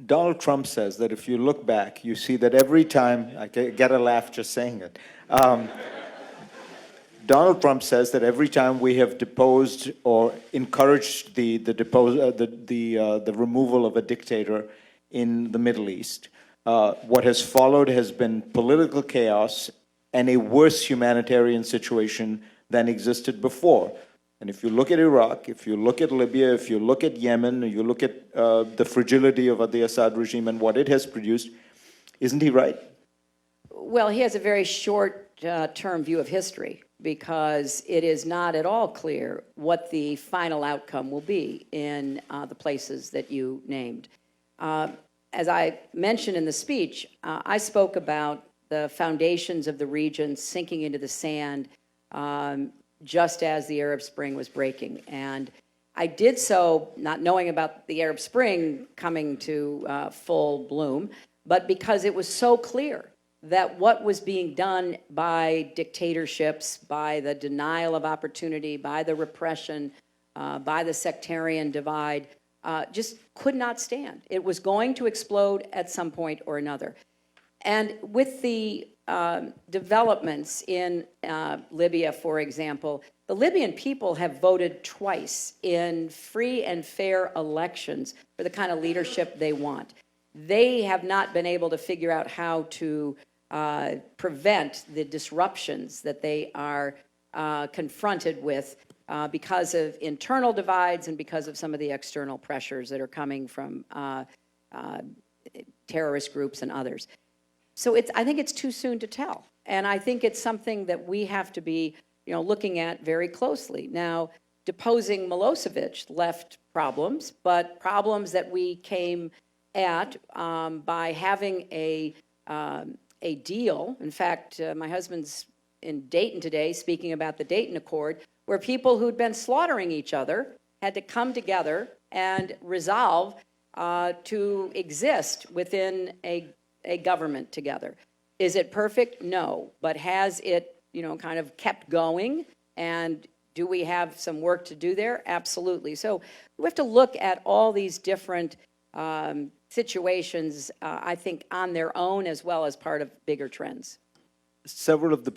Donald Trump says that if you look back, you see that every time, I get a laugh just saying it. Donald Trump says that every time we have deposed or encouraged the removal of a dictator in the Middle East, what has followed has been political chaos and a worse humanitarian situation than existed before. And if you look at Iraq, if you look at Libya, if you look at Yemen, you look at the fragility of the Assad regime and what it has produced, isn't he right? Well, he has a very short-term view of history, because it is not at all clear what the final outcome will be in the places that you named. As I mentioned in the speech, I spoke about the foundations of the region sinking into the sand just as the Arab Spring was breaking. And I did so not knowing about the Arab Spring coming to full bloom, but because it was so clear that what was being done by dictatorships, by the denial of opportunity, by the repression, by the sectarian divide, just could not stand. It was going to explode at some point or another. And with the developments in Libya, for example, the Libyan people have voted twice in free and fair elections for the kind of leadership they want. They have not been able to figure out how to prevent the disruptions that they are confronted with because of internal divides and because of some of the external pressures that are coming from terrorist groups and others. So I think it's too soon to tell. And I think it's something that we have to be looking at very closely. Now, deposing Milosevic left problems, but problems that we came at by having a deal. In fact, my husband's in Dayton today speaking about the Dayton Accord, where people who'd been slaughtering each other had to come together and resolve to exist within a government together. Is it perfect? No. But has it, kind of kept going? And do we have some work to do there? Absolutely. So we have to look at all these different situations, I think, on their own as well as part of bigger trends. Several of the